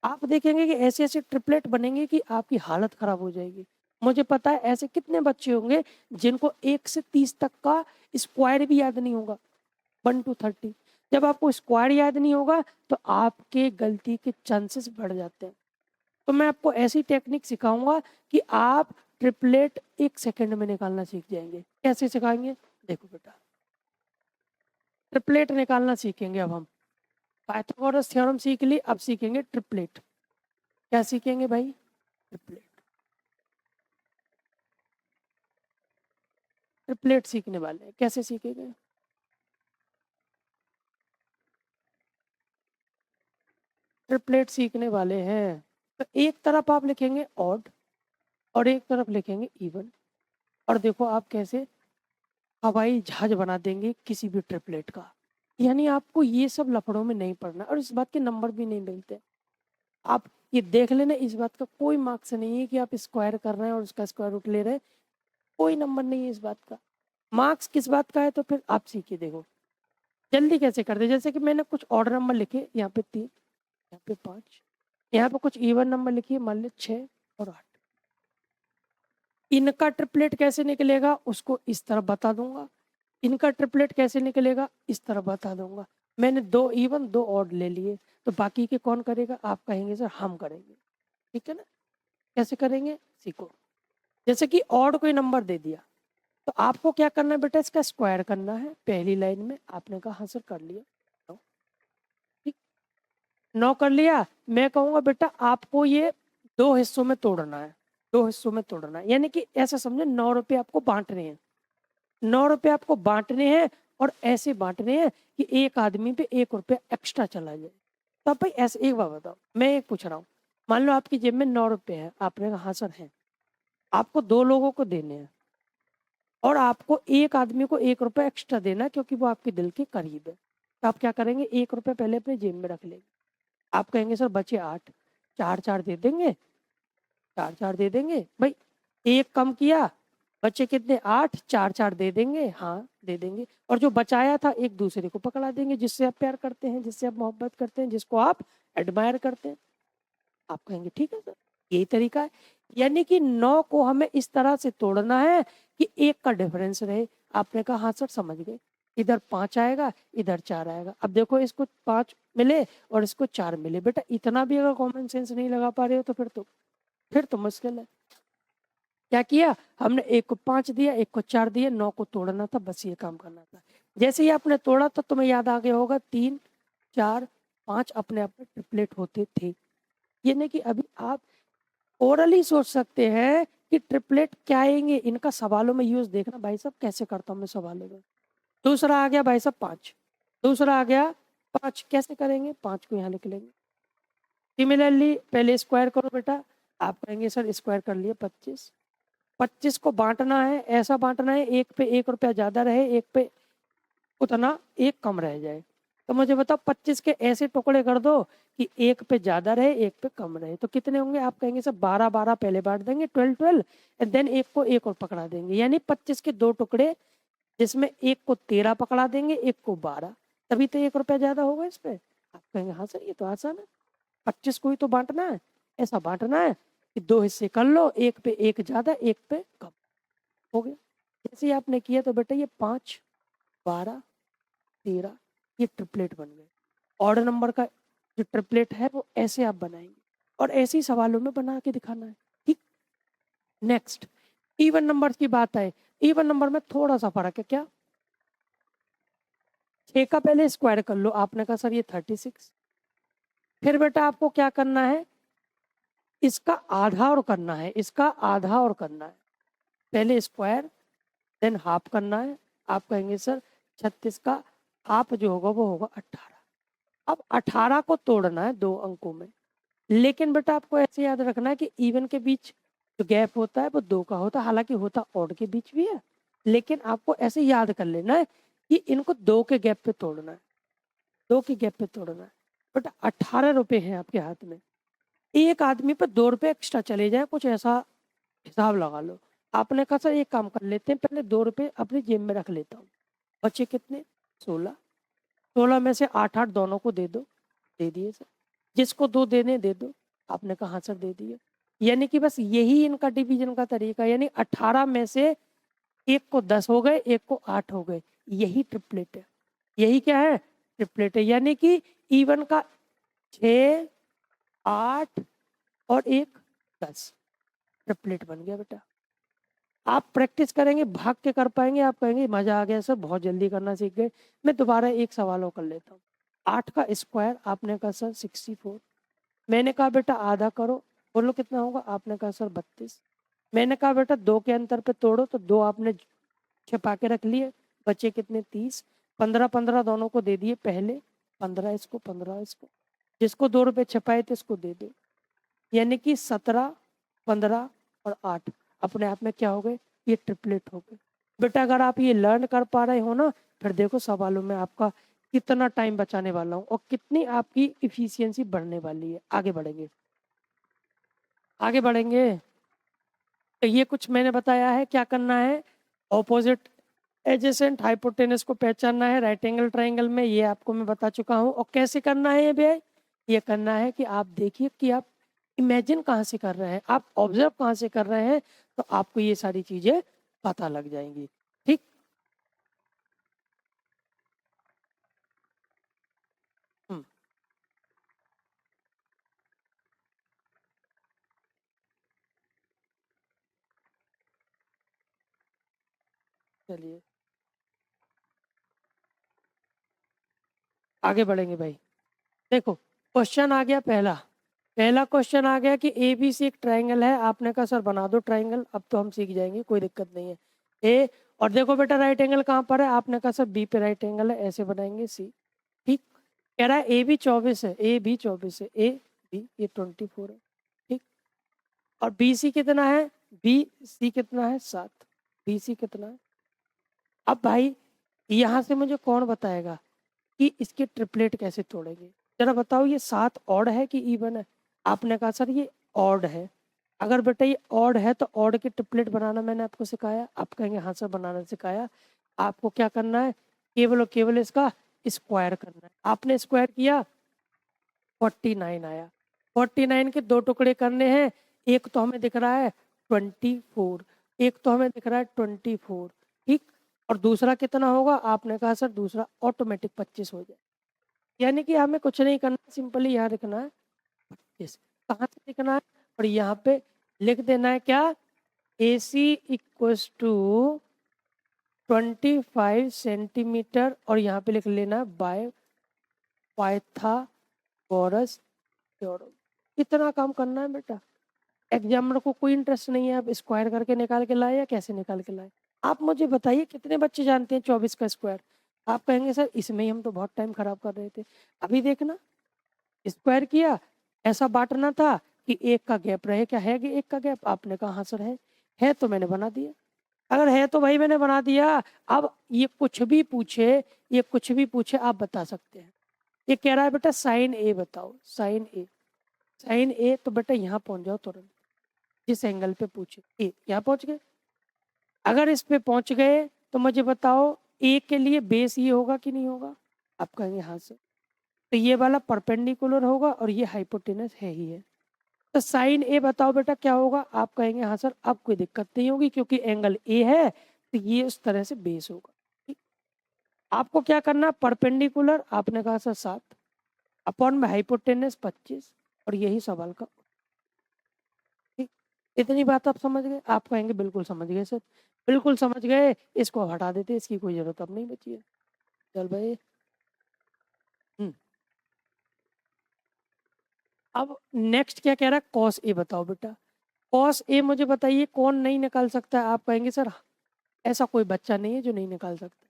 आप देखेंगे कि ऐसे ऐसे ट्रिपलेट बनेंगे कि आपकी हालत खराब हो जाएगी। मुझे पता है ऐसे कितने बच्चे होंगे जिनको 1 से 30 तक का स्क्वायर भी याद नहीं होगा, 1 to 30। जब आपको स्क्वायर याद नहीं होगा तो आपके गलती के चांसेस बढ़ जाते हैं। तो मैं आपको ऐसी टेक्निक सिखाऊंगा कि आप ट्रिपलेट 1 सेकंड में निकालना सीख जाएंगे। कैसे सिखाएंगे, देखो बेटा। ट्रिपलेट निकालना सीखेंगे अब हम। पाइथागोरस थ्योरम सीख ली, अब सीखेंगे ट्रिपलेट। क्या सीखेंगे भाई, ट्रिपलेट। ट्रिपलेट सीखने वाले हैं। कैसे सीखेंगे, ट्रिपलेट सीखने वाले हैं। तो एक तरफ आप लिखेंगे ऑड और एक तरफ लिखेंगे इवन। और देखो आप कैसे हवाई जहाज बना देंगे किसी भी ट्रिपलेट का। यानी आपको ये सब लफड़ों में नहीं पड़ना और इस बात के नंबर भी नहीं मिलते। आप ये देख लेना, इस बात का कोई मार्क्स नहीं है कि आप स्क्वायर कर रहे हैं और उसका स्क्वायर रूट ले रहे हैं, कोई नंबर नहीं है इस बात का। मार्क्स किस बात का है तो फिर आप सीखिए। देखो जल्दी कैसे कर दे, जैसे कि मैंने कुछ ऑर्डर नंबर लिखे, यहाँ पे 3, यहाँ पे 5, यहाँ पे कुछ इवन नंबर लिखिए, मान लो 6 और 8। इनका ट्रिपलेट कैसे निकलेगा उसको इस तरह बता दूंगा, इनका ट्रिपलेट कैसे निकलेगा इस तरह बता दूंगा। मैंने 2 इवन 2 ऑड ले लिए, तो बाकी के कौन करेगा, आप कहेंगे सर हम करेंगे। ठीक है ना, कैसे करेंगे सीखो। जैसे कि ऑड कोई नंबर दे दिया, तो आपको क्या करना है बेटा, इसका स्क्वायर करना है। पहली लाइन में आपने कहा हाँ सर कर लिया, 9। ठीक, 9 कर लिया। मैं कहूँगा बेटा आपको ये 2 हिस्सों में तोड़ना है, 2 हिस्सों में तोड़ना है, यानी कि ऐसा समझे 9 रुपये आपको बांटने हैं, 9 रुपये आपको बांटने हैं और ऐसे बांटने हैं कि एक आदमी पे 1 रुपया एक्स्ट्रा चला जाए। तो आप भाई ऐसे एक बात बताओ, मैं एक पूछ रहा हूँ, मान लो आपकी जेब में 9 रुपये है, आपने कहा हाँ सर है, आपको 2 लोगों को देने हैं और आपको एक आदमी को 1 रुपया एक्स्ट्रा देना है क्योंकि वो आपके दिल के करीब है। तो आप क्या करेंगे, 1 रुपया पहले अपने जेब में रख लेंगे। आप कहेंगे सर बचे 8, 4 4 दे देंगे, 4 4 दे देंगे भाई, एक कम किया, बच्चे कितने 8, 4 4 दे देंगे, हाँ दे देंगे। और जो बचाया था एक दूसरे को पकड़ा देंगे, जिससे आप प्यार करते हैं, जिससे आप मोहब्बत करते हैं, जिसको आप एडमायर करते हैं। आप कहेंगे ठीक है सर, यही तरीका है। यानी कि 9 को हमें इस तरह से तोड़ना है कि 1 का डिफरेंस रहे। आपने कहा हाँ सर समझ गए, इधर 5 आएगा, इधर 4 आएगा। अब देखो इसको 5 मिले और इसको 4 मिले, बेटा इतना भी अगर कॉमन सेंस नहीं लगा पा रहे हो तो फिर तो मुश्किल है। क्या किया हमने, 1 को 5 दिया, 1 को 4 दिया, 9 को तोड़ना था, बस ये काम करना था। जैसे ही आपने तोड़ा तो तुम्हें याद आ गया होगा 3 4 5 अपने आप में ट्रिपलेट होते थे। ये नहीं कि अभी आप ओरली सोच सकते हैं कि ट्रिपलेट क्या आएंगे, इनका सवालों में यूज देखना भाई साहब कैसे करता हूँ मैं सवालों में। दूसरा आ गया भाई साहब 5, दूसरा आ गया 5, कैसे करेंगे, 5 को यहाँ लिख लेंगे। सिमिलरली पहले स्क्वायर करो बेटा, आप कहेंगे सर स्क्वायर कर लिए 25, 25 को बांटना है, ऐसा बांटना है एक पे 1 रुपया ज्यादा रहे, एक पे उतना 1 कम रह जाए। तो मुझे बताओ 25 के ऐसे टुकड़े कर दो कि 1 पे ज्यादा रहे 1 पे कम रहे, तो कितने होंगे, आप कहेंगे सर 12 12 पहले बांट देंगे, 12 12 एंड देन 1 को 1 और पकड़ा देंगे, यानी 25 के 2 टुकड़े, जिसमें 1 को 13 पकड़ा देंगे, 1 को 12, तभी तो 1 रुपया ज्यादा होगा इस पे। आप कहेंगे हाँ सर ये तो आसान है, 25 को ही तो बांटना है, ऐसा बांटना है कि 2 हिस्से कर लो, 1 पे 1 ज्यादा 1 पे कम, हो गया। जैसे ही आपने किया तो बेटा ये 5 12 13 ये ट्रिपलेट बन गए। ऑर्डर नंबर का जो ट्रिपलेट है वो ऐसे आप बनाएंगे और ऐसे ही सवालों में बना के दिखाना है। ठीक, नेक्स्ट इवन नंबर की बात है। इवन नंबर में थोड़ा सा फर्क है, क्या, 6 का पहले स्क्वायर कर लो, आपने कहा सर ये 36। फिर बेटा आपको क्या करना है, इसका आधा और करना है, इसका आधा और करना है, पहले स्क्वायर देन हाफ करना है। आप कहेंगे सर 36 का हाफ जो होगा वो होगा 18। अब 18 को तोड़ना है 2 अंकों में, लेकिन बेटा आपको ऐसे याद रखना है कि इवन के बीच जो गैप होता है वो 2 का होता है, हालांकि होता ऑड के बीच भी है, लेकिन आपको ऐसे याद कर लेना है कि इनको 2 के गैप पे तोड़ना है, 2 के गैप पे तोड़ना है। बेटा 18 रुपए हैं आपके हाथ में, एक आदमी पे 2 रुपए एक्स्ट्रा चले जाए, कुछ ऐसा हिसाब लगा लो। आपने कहा सर एक काम कर लेते हैं, पहले 2 रुपए अपनी जेब में रख लेता हूँ, बचे कितने 16, 16 में से 8 8 दोनों को दे दो, दे दिए सर, जिसको 2 देने दे दो। आपने कहा हाँ सर दे दिए। यानी कि बस यही इनका डिवीजन का तरीका, यानी 18 में से एक को 10 हो गए, एक को 8 हो गए, यही ट्रिपलेट है। यही क्या है, ट्रिपलेट है। यानी कि इवन का 6 8 और 1 10 ट्रिपलेट बन गया बेटा। आप प्रैक्टिस करेंगे भाग के कर पाएंगे, आप कहेंगे मजा आ गया सर, बहुत जल्दी करना सीख गए। मैं दोबारा एक सवाल और कर लेता हूँ। 8 का स्क्वायर आपने कहा सर 64, मैंने कहा बेटा आधा करो, बोलो कितना होगा, आपने कहा सर 32। मैंने कहा बेटा 2 के अंतर पे तोड़ो, तो 2 आपने छिपा के रख लिए, बचे कितने 30, 15 15 दोनों को दे दिए पहले, 15 इसको 15 इसको, जिसको 2 रुपए छिपाए थे इसको दे दो, यानी कि 17 15 और 8 अपने आप में क्या हो गए, ये ट्रिपलेट हो गए। बेटा अगर आप ये लर्न कर पा रहे हो ना, फिर देखो सवालों में आपका कितना टाइम बचाने वाला हूँ और कितनी आपकी इफिशियंसी बढ़ने वाली है। आगे बढ़ेंगे, आगे बढ़ेंगे। तो ये कुछ मैंने बताया है, क्या करना है, ऑपोजिट एजेसेंट हाइपोटेनस को पहचानना है राइट एंगल ट्राइंगल में, ये आपको मैं बता चुका हूँ। और कैसे करना है ये भैया, ये करना है कि आप देखिए कि आप इमेजिन कहाँ से कर रहे हैं, आप ऑब्जर्व कहाँ से कर रहे हैं, तो आपको ये सारी चीजें पता लग जाएंगी। ठीक, हम्म, चलिए आगे बढ़ेंगे भाई। देखो क्वेश्चन आ गया पहला, पहला क्वेश्चन आ गया कि ए बी सी एक ट्राइंगल है। आपने कहा सर बना दो ट्राइंगल, अब तो हम सीख जाएंगे, कोई दिक्कत नहीं है। ए, और देखो बेटा राइट एंगल कहाँ पर है, आपने कहा सर बी पे राइट एंगल है, ऐसे बनाएंगे सी। ठीक, कह रहा है ए बी 24 है, ए बी 24 है, ए बी ये 24 है। ठीक, और बी सी कितना है, बी सी कितना है 7, बी सी कितना है। अब भाई यहाँ से मुझे कौन बताएगा कि इसके ट्रिपलेट कैसे तोड़ेंगे, जरा बताओ। ये 7 ऑड है कि इवन है, आपने कहा सर ये ऑड है। अगर बेटा ये ऑड है तो ऑड के ट्रिपलेट बनाना मैंने आपको सिखाया, आप कहेंगे हाँ सर बनाना सिखाया। आपको क्या करना है, केवल और केवल इसका स्क्वायर करना है। आपने स्क्वायर किया 49 आया, 49 के दो टुकड़े करने हैं, एक तो हमें दिख रहा है 24, एक तो हमें दिख रहा है 24। ठीक, और दूसरा कितना होगा, आपने कहा सर दूसरा ऑटोमेटिक 25 हो जाए। यानी कि हमें कुछ नहीं करना, सिंपली यहाँ लिखना है 25। कहाँ से लिखना है, और यहाँ पे लिख देना है क्या, ए सी इक्वल्स टू 25 सेंटीमीटर, और यहाँ पे लिख लेना है बाय पाइथागोरस थ्योरम। इतना काम करना है बेटा। एग्जामिनर को कोई इंटरेस्ट नहीं है आप स्क्वायर करके निकाल के लाए या कैसे निकाल के लाए। आप मुझे बताइए कितने बच्चे जानते हैं 24 का स्क्वायर। आप कहेंगे सर इसमें ही हम तो बहुत टाइम खराब कर रहे थे। अभी देखना, स्क्वायर किया, ऐसा बांटना था कि एक का गैप रहे, क्या है कि एक का गैप, आपने कहा हाँ सर है तो मैंने बना दिया। अगर है तो भाई मैंने बना दिया। अब ये कुछ भी पूछे, ये कुछ भी पूछे आप बता सकते हैं। ये कह रहा है बेटा साइन ए बताओ, साइन ए, साइन ए, तो बेटा यहाँ पहुंच जाओ तुरंत, जिस एंगल पे पूछे ए यहाँ पहुंच गए। अगर इस पे पहुंच गए तो मुझे बताओ ए के लिए बेस ये होगा कि नहीं होगा, आप कहेंगे हाँ सर, तो ये वाला परपेंडिकुलर होगा और ये हाइपोटेनस है ही है। तो साइन ए बताओ बेटा क्या होगा, आप कहेंगे हाँ सर, अब कोई दिक्कत नहीं होगी क्योंकि एंगल ए है, तो ये उस तरह से बेस होगा। ठीक, आपको क्या करना, परपेंडिकुलर आपने कहा सर 7 अपॉन में हाइपोटेनस 25, और यही सवाल का। ठीक, इतनी बात आप समझ गए, आप कहेंगे बिल्कुल समझ गए सर, बिल्कुल समझ गए, इसको हटा देते, इसकी कोई जरूरत अब नहीं बची है। चल भाई, हम्म, अब नेक्स्ट क्या कह रहा है, कॉस ए बताओ बेटा। कॉस ए मुझे बताइए कौन नहीं निकाल सकता है, आप कहेंगे सर ऐसा कोई बच्चा नहीं है जो नहीं निकाल सकता।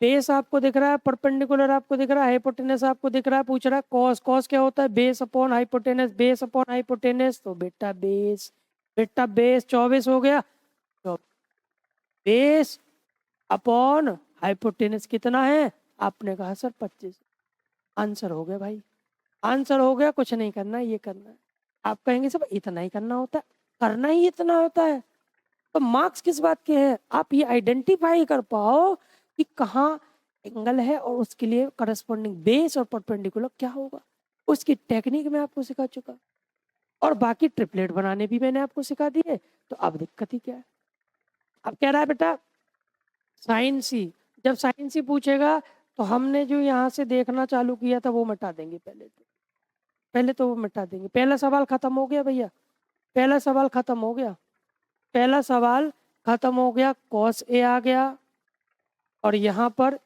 बेस आपको दिख रहा है, परपेंडिकुलर आपको दिख रहा है, हाइपोटेनस आपको दिख रहा है, पूछ रहा है कॉस, कॉस क्या होता है, base upon hypotenuse, base upon hypotenuse, तो बेटा बेस, बेटा बेस 24 हो गया, तो बेस अपॉन हाइपोटेनस कितना है, आपने कहा सर 25। आंसर हो गया भाई, आंसर हो गया, कुछ नहीं करना, ये करना है। आप कहेंगे सब इतना ही करना होता है, करना ही इतना होता है, तो मार्क्स किस बात के हैं, आप ये आइडेंटिफाई कर पाओ कि कहाँ एंगल है और उसके लिए करस्पॉन्डिंग बेस और परपेंडिकुलर क्या होगा, उसकी टेक्निक मैं आपको सिखा चुका, और बाकी ट्रिपलेट बनाने भी मैंने आपको सिखा दिए, तो अब दिक्कत ही क्या है। अब कह रहा है बेटा साइन सी, जब साइन सी पूछेगा तो हमने जो यहाँ से देखना चालू किया था वो मिटा देंगे, पहले तो, पहले तो वो मिटा देंगे। पहला सवाल खत्म हो गया भैया, पहला सवाल खत्म हो गया, पहला सवाल खत्म हो गया, कॉस ए आ गया और यहाँ पर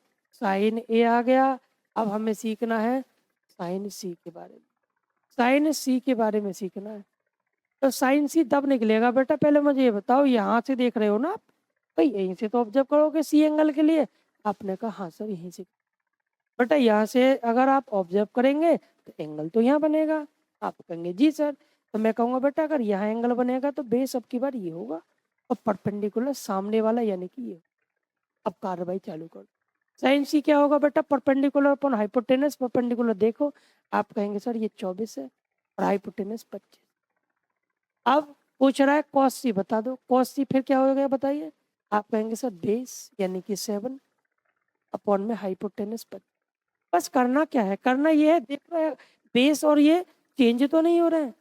साइन ए आ गया। अब हमें सीखना है साइन सी के बारे में, साइन सी के बारे में सीखना है। तो साइन सी तब निकलेगा बेटा, पहले मुझे ये बताओ, यहाँ से देख रहे हो ना आप, भाई यहीं से तो ऑब्जर्व करोगे सी एंगल के लिए, आपने कहा हाँ सर यहीं से। बेटा यहाँ से अगर आप ऑब्जर्व करेंगे तो एंगल तो यहाँ बनेगा, आप कहेंगे जी सर, तो मैं कहूँगा बेटा अगर यहाँ एंगल बनेगा तो बेस अब की बार ये होगा, और परपेंडिकुलर सामने वाला यानी कि ये। अब कार्रवाई चालू कर। साइन सी क्या होगा बेटा? Perpendicular upon hypotenuse. परपेंडिकुलर देखो, आप कहेंगे सर ये 24 है और हाइपोटेनस 25। अब पूछ रहा है कॉस सी बता दो। कॉस सी फिर क्या हो गया बताइए? आप कहेंगे सर बेस यानी कि 7 अपॉन में हाइपोटेनस 25। बस करना क्या है? करना ये है, देख रहे हैं बेस और ये चेंज तो नहीं हो रहे हैं।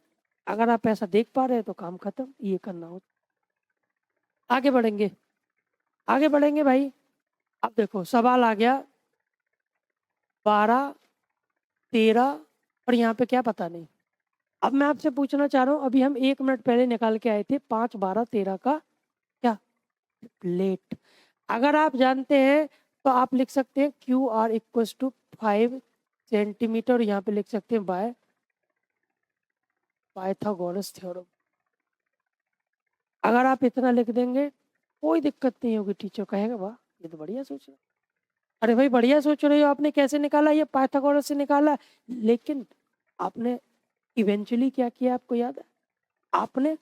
अगर आप ऐसा देख पा रहे हैं तो काम खत्म, ये करना हो। आगे बढ़ेंगे, आगे बढ़ेंगे भाई। अब देखो सवाल आ गया 12, 13 और यहाँ पे क्या पता नहीं। अब मैं आपसे पूछना चाह रहा हूँ, अभी हम 1 मिनट पहले निकाल के आए थे 5, 12, 13 का क्या लेट। अगर आप जानते हैं तो आप लिख सकते हैं q r equal to 5 centimetre. यहाँ पे लिख सकते हैं बाय पाइथागोरस थ्योरम। अगर आप इतना लिख देंगे कोई दिक्कत नहीं होगी। टीचर कहेगा वाह ये तो बढ़िया सोच रहा। अरे भाई बढ़िया सोच रहे हो, आपने कैसे निकाला? ये पाइथागोरस से निकाला। लेकिन आपने इवेंचुअली क्या किया आपको याद है? आपने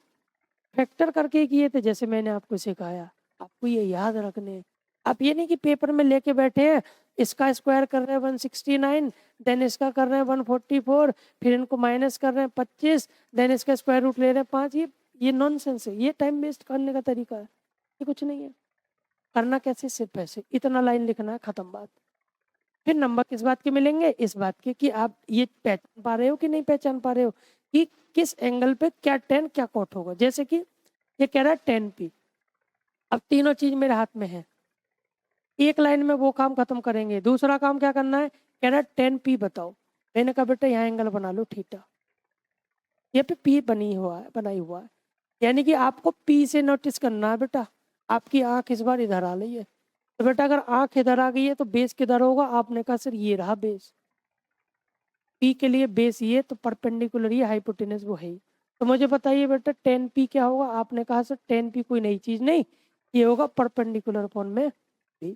फैक्टर करके किए थे, जैसे मैंने आपको सिखाया। आपको ये याद रखने। आप ये नहीं कि पेपर में लेके बैठे हैं, इसका स्क्वायर कर रहे हैं 169, देन इसका कर रहे हैं 144, फिर इनको माइनस कर रहे हैं 25, देन इसका स्क्वायर रूट ले रहे हैं 5। ये नॉनसेंस है, ये टाइम वेस्ट करने का तरीका है, ये कुछ नहीं है। करना कैसे? सिर्फ ऐसे इतना लाइन लिखना है, खत्म बात। फिर नंबर किस बात के मिलेंगे? इस बात के कि आप ये पहचान पा रहे हो कि नहीं पहचान पा रहे हो कि किस एंगल पे क्या टेन क्या कॉट होगा। जैसे कि ये कह रहा है 10p। अब तीनों चीज मेरे हाथ में है, एक लाइन में वो काम खत्म करेंगे। दूसरा काम क्या करना है? कह रहा है 10p बताओ। मैंने कहा बेटा यहाँ एंगल बना लो थीटा। ये पे पी बनाई हुआ है, यानी कि आपको पी से नोटिस करना है बेटा। आपकी आंख इस बार इधर आ रही है, तो बेटा अगर आंख इधर आ गई है तो बेस किधर होगा? आपने कहा सर ये रहा बेस। पी के लिए बेस ये, तो परपेंडिकुलर ये हाइपोटेनस वो है ही। तो मुझे बताइए बेटा 10p क्या होगा? आपने कहा सर 10p कोई नई चीज नहीं, ये होगा परपेंडिकुलर अपॉन में p।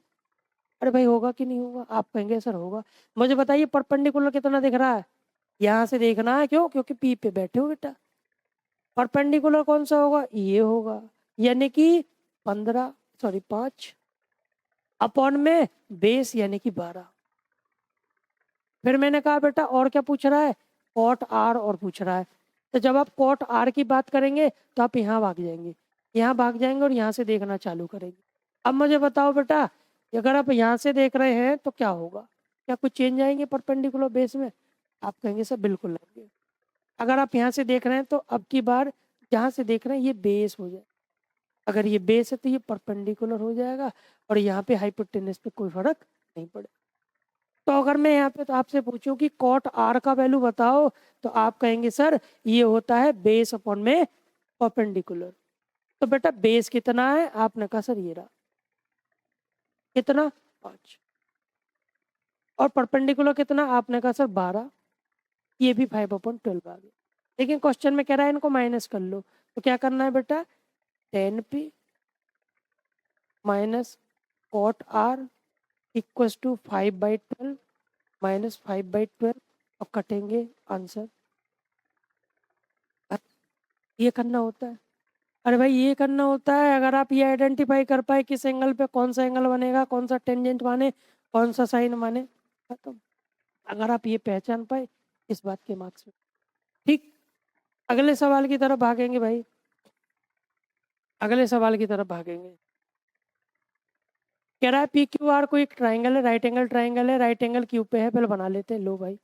अरे भाई होगा कि नहीं होगा? आप कहेंगे सर होगा। मुझे बताइए परपेंडिकुलर कितना दिख रहा है? यहाँ से देखना है, क्यों? क्योंकि पी पे बैठे हो बेटा। परपेंडिकुलर कौन सा होगा? ये होगा, यानी कि 15 सॉरी 5 अपॉन में बेस यानी कि 12। फिर मैंने कहा बेटा और क्या पूछ रहा है? कॉट आर और पूछ रहा है। तो जब आप कॉट आर की बात करेंगे तो आप यहाँ भाग जाएंगे, यहाँ भाग जाएंगे और यहाँ से देखना चालू करेंगे। अब मुझे बताओ बेटा, कि अगर आप यहाँ से देख रहे हैं तो क्या होगा? क्या कुछ चेंज आएंगे परपेंडिकुलर बेस में? आप कहेंगे सर बिल्कुल आएंगे। अगर आप यहाँ से देख रहे हैं तो अब की बार जहाँ से देख रहे हैं ये बेस हो जाए। अगर ये बेस है तो ये परपेंडिकुलर हो जाएगा और यहाँ पे हाइपोटेनस पे कोई फर्क नहीं पड़ेगा। तो अगर मैं यहाँ पे तो आपसे पूछूं कि कॉट आर का वैल्यू बताओ, तो आप कहेंगे सर ये होता है बेस अपॉन में परपेंडिकुलर। तो बेटा बेस कितना है? आपने कहा सर ये रहा कितना 5, और परपेंडिकुलर कितना? आपने कहा सर 12। ये भी 5/12 आ गया। लेकिन क्वेश्चन में कह रहा है इनको माइनस कर लो, तो क्या करना है बेटा? 10p minus cot r equal to 5/12 minus 5/12। अब कटेंगे आंसर। ये करना होता है। अरे भाई ये करना होता है। अगर आप ये आइडेंटिफाई कर पाए किस एंगल पे कौन सा एंगल बनेगा, कौन सा टेंजेंट माने, कौन सा साइन माने, खत्म। अगर आप ये पहचान पाए इस बात के मार्क्स में, ठीक। अगले सवाल की तरफ भागेंगे भाई, अगले सवाल की तरफ भागेंगे। कह रहा है पी क्यू आर कोई एक ट्राइंगल है, राइट एंगल ट्राइंगल है, राइट एंगल क्यू पे है। पहले बना लेते हैं। लो भाई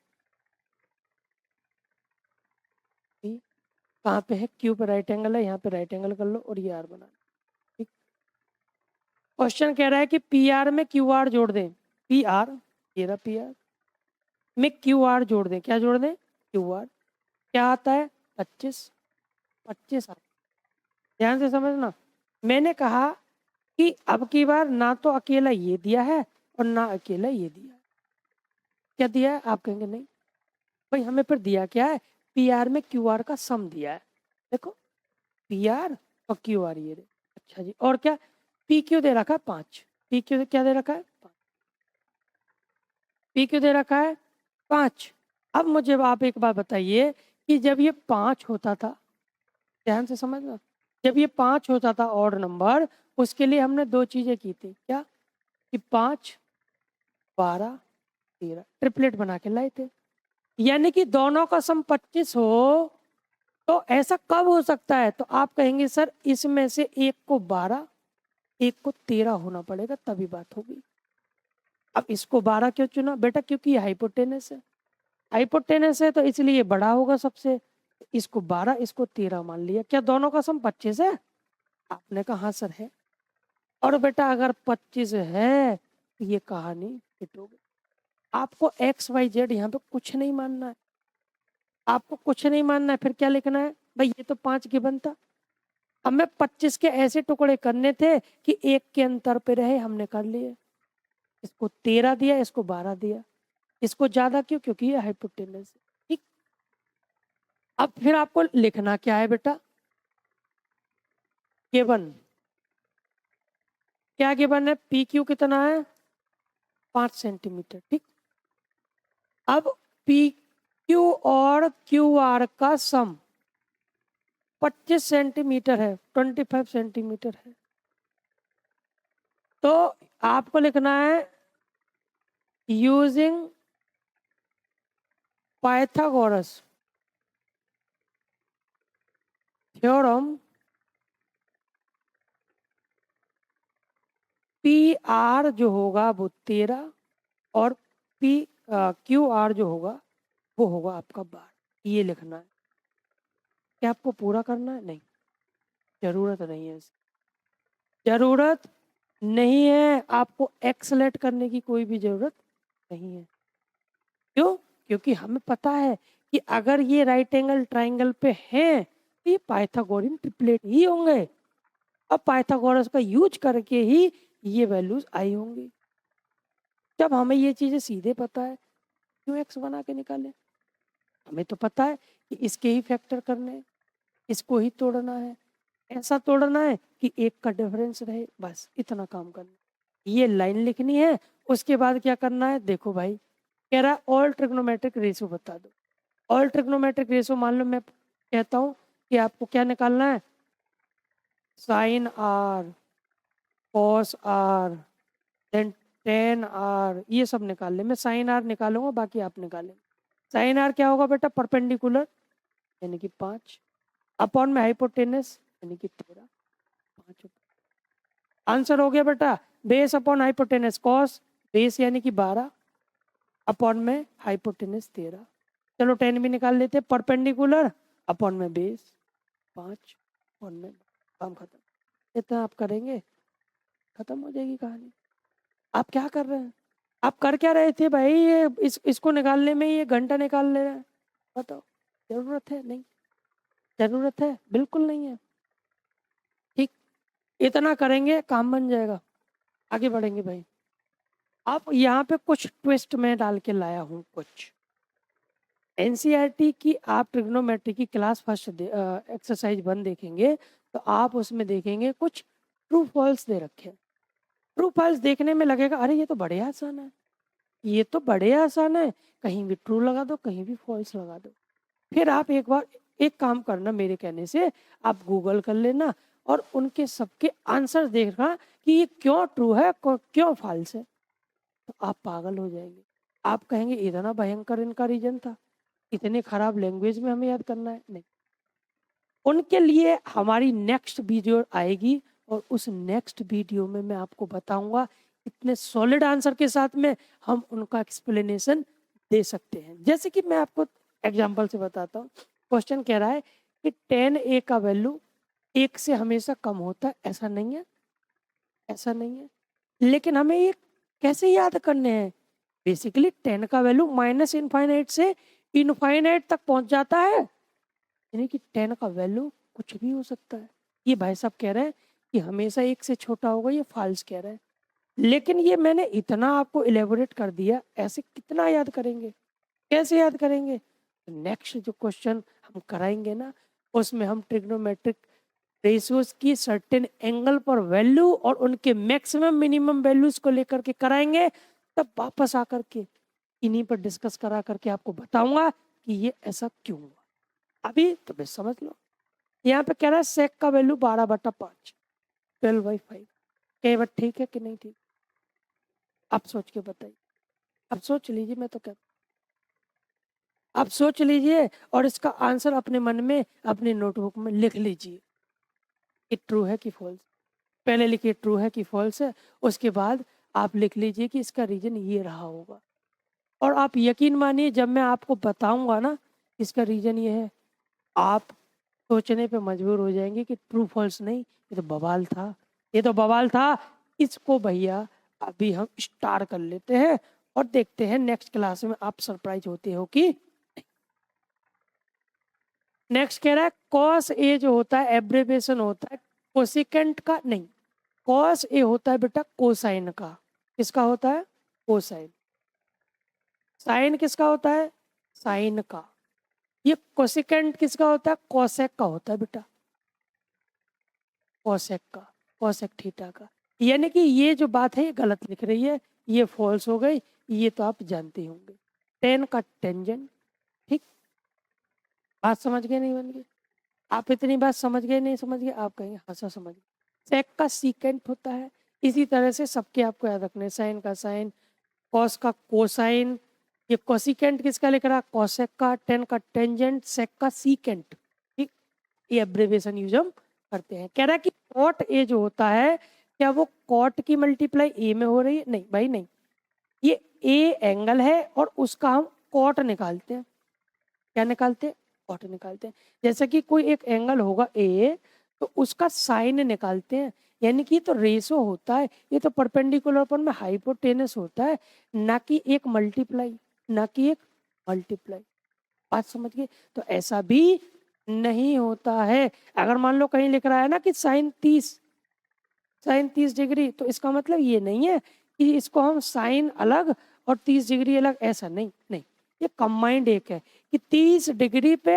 P कहाँ पे है? क्यू पे राइट एंगल है, यहाँ पे राइट एंगल कर लो और ये आर बना लो। ठीक। क्वेश्चन कह रहा है कि पी आर में क्यू आर जोड़ दें। पी आर, ये रहा पी आर में क्यू आर जोड़ दें। क्या जोड़ दें? Q R. क्या आता है? 25। 25 आता है। ध्यान से समझना। मैंने कहा कि अब की बार ना तो अकेला ये दिया है और ना अकेला ये दिया है। क्या दिया है? आप कहेंगे नहीं भाई हमें फिर दिया क्या है? पी आर में क्यू आर का सम दिया है। देखो पी आर और क्यू आर ये रहे। अच्छा जी, और क्या? पी क्यू दे रखा है 5। पी क्यू क्या दे रखा है? 5। पी क्यू दे रखा है 5। अब मुझे आप एक बात बताइए कि जब ये 5 होता था, ध्यान से समझना, जब ये 5 होता था ऑड नंबर, उसके लिए हमने 2 चीज़ें की थी, क्या? कि 5, 12, 13 ट्रिपलेट बना के लाए थे। यानी कि दोनों का सम 25 हो तो ऐसा कब हो सकता है? तो आप कहेंगे सर इसमें से एक को 12, एक को 13 होना पड़ेगा तभी बात होगी। अब इसको 12 क्यों चुना? बेटा क्योंकि ये हाइपोटेनस है। हाइपोटेनस है तो इसलिए ये बड़ा होगा सबसे। इसको 12, इसको 13 मान लिया। क्या दोनों का सम 25 है? आपने कहा हाँ सर है। और बेटा अगर 25 है तो ये कहानी हिट हो गई। आपको एक्स वाई जेड यहाँ पे कुछ नहीं मानना है। आपको कुछ नहीं मानना है, फिर क्या लिखना है? भाई ये तो 5 गिवन था, हमें 25 के ऐसे टुकड़े करने थे कि एक के अंतर पे रहे, हमने कर लिए। इसको 13 दिया, इसको 12 दिया। इसको ज्यादा क्यों? क्योंकि ये हाइपोटेनस है। ठीक। अब फिर आपको लिखना क्या है बेटा? गिवन। क्या गिवन है? पी क्यू कितना है? 5 सेंटीमीटर। ठीक। अब पी क्यू और क्यू आर का सम 25 सेंटीमीटर है, 25 सेंटीमीटर है। तो आपको लिखना है using Pythagoras theorem, P R जो होगा वो 13 और पी क्यू आर जो होगा वो होगा आपका 12। ये लिखना है। क्या आपको पूरा करना है? नहीं, जरूरत नहीं है। जरूरत नहीं है, आपको एक्सलेट करने की कोई भी जरूरत नहीं है। क्यों? क्योंकि हमें पता है कि अगर ये राइट एंगल ट्राइंगल पे हैं तो ये पाइथागोरियन ट्रिपलेट ही होंगे। अब पाइथागोरस का यूज करके ही ये वैल्यूज आई होंगी। जब हमें ये चीजें सीधे पता है, क्यों एक्स बना के निकाले? हमें तो पता है कि इसके ही फैक्टर करने हैं, इसको ही तोड़ना है, ऐसा तोड़ना है कि एक का डिफरेंस रहे, बस इतना काम करना है। ये लाइन लिखनी है। उसके बाद क्या करना है? देखो भाई, कह रहा है ऑल ट्रिग्नोमेट्रिक रेशियो बता दो। ऑल ट्रिग्नोमेट्रिक रेशियो मान लो मैं कहता हूँ कि आपको क्या निकालना है? Sine r, cos r, then tan r, ये सब निकाल ले। मैं साइन आर निकालूंगा, बाकी आप निकालें। साइन आर क्या होगा बेटा? परपेंडिकुलर यानी कि 5 अपॉन में हाइपोटेनस यानी कि 13, 5। आंसर हो गया बेटा। Base upon hypotenuse cos, base यानी कि 12 अपॉन में हाइपोटेनस 13। चलो 10 भी निकाल लेते। परपेंडिकुलर अपॉन में बेस 5 अपॉन में, काम खत्म। इतना आप करेंगे, खत्म हो जाएगी कहानी। आप क्या कर रहे हैं? आप कर क्या रहे थे भाई? ये इसको निकालने में ये घंटा निकाल ले रहे हैं। बताओ, जरूरत है? नहीं जरूरत है, बिल्कुल नहीं है। ठीक। इतना करेंगे काम बन जाएगा, आगे बढ़ेंगे भाई। अब यहाँ पे कुछ ट्विस्ट में डाल के लाया हूँ। कुछ एनसीईआरटी की आप ट्रिग्नोमेट्री की क्लास फर्स्ट एक्सरसाइज 1 देखेंगे तो आप उसमें देखेंगे कुछ ट्रू फॉल्स दे रखे हैं। ट्रू फॉल्स देखने में लगेगा अरे ये तो बड़े आसान है, ये तो बड़े आसान है, कहीं भी ट्रू लगा दो, कहीं भी फॉल्स लगा दो। फिर आप एक बार एक काम करना, मेरे कहने से आप गूगल कर लेना और उनके सबके आंसर देखना कि ये क्यों ट्रू है, क्यों फॉल्स है। तो आप पागल हो जाएंगे। आप कहेंगे इतना भयंकर इनका रीजन था, इतने खराब लैंग्वेज में हमें याद करना है? नहीं, उनके लिए हमारी नेक्स्ट वीडियो आएगी और उस नेक्स्ट वीडियो में मैं आपको बताऊंगा इतने सॉलिड आंसर के साथ में हम उनका एक्सप्लेनेशन दे सकते हैं। जैसे कि मैं आपको एग्जांपल से बताता हूँ। क्वेश्चन कह रहा है कि 10a का वैल्यू 1 से हमेशा कम होता है, ऐसा नहीं है, ऐसा नहीं है। लेकिन हमें ये कैसे याद करने हैं? बेसिकली 10 का वैल्यू माइनस इनफाइनाइट से इनफाइनाइट तक पहुंच जाता है, यानी कि 10 का वैल्यू कुछ भी हो सकता है। ये भाई साहब कह रहे हैं कि हमेशा 1 से छोटा होगा, ये फॉल्स कह रहे हैं। लेकिन ये मैंने इतना आपको इलेबोरेट कर दिया, ऐसे कितना याद करेंगे, कैसे याद करेंगे? नेक्स्ट जो क्वेश्चन हम कराएंगे ना, उसमें हम ट्रिग्नोमेट्रिक रेशियोज की सर्टेन एंगल पर वैल्यू और उनके मैक्सिमम मिनिमम वैल्यूज को लेकर के कराएंगे। तब वापस आकर के इन्हीं पर डिस्कस करा करके आपको बताऊंगा कि ये ऐसा क्यों हुआ। अभी तो बस समझ लो। यहाँ पे कह रहा है सेक का वैल्यू 12/5, 12/5। कई बार ठीक है कि नहीं ठीक? आप सोच के बताइए, अब सोच लीजिए, मैं तो कहता, आप सोच लीजिए और इसका आंसर अपने मन में अपनी नोटबुक में लिख लीजिए कि ट्रू है कि फॉल्स। पहले लिखिए ट्रू है कि फॉल्स है, उसके बाद आप लिख लीजिए कि इसका रीजन ये रहा होगा। और आप यकीन मानिए जब मैं आपको बताऊंगा ना इसका रीजन ये है, आप सोचने पे मजबूर हो जाएंगे कि ट्रू फॉल्स नहीं, ये तो बवाल था, ये तो बवाल था। इसको भैया अभी हम स्टार कर लेते हैं और देखते हैं नेक्स्ट क्लास में आप सरप्राइज होते हो कि। नेक्स्ट कह रहा है कॉस ए जो होता है एब्रिविएशन होता है कोसिकेंट का नहीं, कॉस ए होता है बेटा कोसाइन का। किसका होता है? कोसाइन। साइन किसका होता है? साइन का। ये कोसिकेंट किसका होता है? कोसेक का होता है बेटा, कोसेक का, कोसेक थीटा का। यानी कि ये जो बात है ये गलत लिख रही है, ये फॉल्स हो गई, ये तो आप जानते होंगे। टेन का टेंजेंट, ठीक, बात समझ गए नहीं बन गई? आप इतनी बात समझ गए नहीं समझ गए? आप कहेंगे हाँ सर समझ गए। सेक का सीकेंट होता है, इसी तरह से सबके आपको याद रखने, साइन का साइन, कॉस का कोसाइन, ये कोसिकेंट किसका लिख रहा है? कोसेक का, टेन का टेंजेंट, सेक का सीकेंट, ठीक। ये एब्रिविएशन यूज हम करते हैं। कह रहा है कि कॉट ए जो होता है क्या वो कॉट की मल्टीप्लाई ए में हो रही है? नहीं भाई नहीं, ये ए एंगल है और उसका हम कॉट निकालते हैं। क्या निकालते हैं? कॉट निकालते हैं। जैसे कि कोई एक एंगल होगा ए, तो उसका साइन निकालते हैं। यानी कि तो रेशो होता है, ये तो परपेंडिकुलर पर में हाइपोटेनस होता है, ना कि एक मल्टीप्लाई, ना कि एक मल्टीप्लाई। बात समझ गए? तो ऐसा भी नहीं होता है। अगर मान लो कहीं लिख रहा है ना कि साइन 30 डिग्री, तो इसका मतलब ये नहीं है कि इसको हम साइन अलग और 30 डिग्री अलग, ऐसा नहीं, नहीं, ये कंबाइंड एक है कि 30 डिग्री पे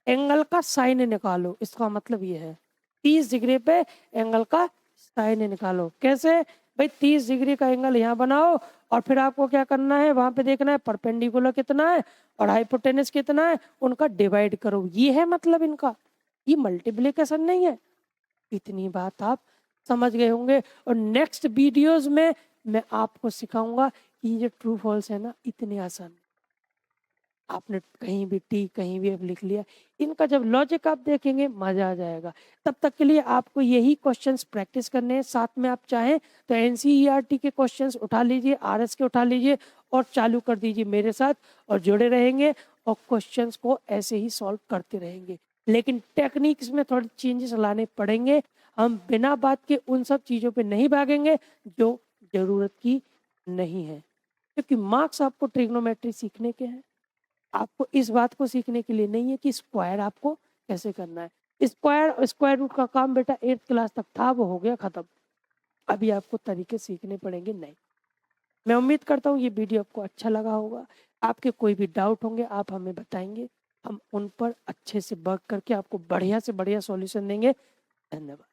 एंगल का साइन निकालो, इसका मतलब ये है 30 डिग्री पे एंगल का साइन निकालो। कैसे भाई? 30 डिग्री का एंगल यहाँ बनाओ और फिर आपको क्या करना है, वहां पे देखना है परपेंडिकुलर कितना है और हाइपोटेनस कितना है, उनका डिवाइड करो, ये है मतलब इनका, ये मल्टीप्लिकेशन नहीं है। इतनी बात आप समझ गए होंगे। और नेक्स्ट वीडियोस में मैं आपको सिखाऊंगा कि ये ट्रू फॉल्स है ना इतने आसान, आपने कहीं भी टी कहीं भी अब लिख लिया, इनका जब लॉजिक आप देखेंगे मजा आ जाएगा। तब तक के लिए आपको यही क्वेश्चंस प्रैक्टिस करने हैं। साथ में आप चाहें तो एनसीईआरटी के क्वेश्चंस उठा लीजिए, आरएस के उठा लीजिए और चालू कर दीजिए मेरे साथ और जुड़े रहेंगे और क्वेश्चंस को ऐसे ही सॉल्व करते रहेंगे। लेकिन टेक्निक्स में थोड़े चेंजेस लाने पड़ेंगे। हम बिना बात के उन सब चीज़ों पे नहीं भागेंगे जो ज़रूरत की नहीं है, क्योंकि मार्क्स आपको ट्रिग्नोमेट्री सीखने के हैं। आपको इस बात को सीखने के लिए नहीं है कि स्क्वायर आपको कैसे करना है। स्क्वायर रूट का काम बेटा 8th क्लास तक था, वो हो गया खत्म। अभी आपको तरीके सीखने पड़ेंगे नहीं। मैं उम्मीद करता हूँ ये वीडियो आपको अच्छा लगा होगा। आपके कोई भी डाउट होंगे आप हमें बताएंगे, हम उन पर अच्छे से वर्क करके आपको बढ़िया से बढ़िया सॉल्यूशन देंगे। धन्यवाद।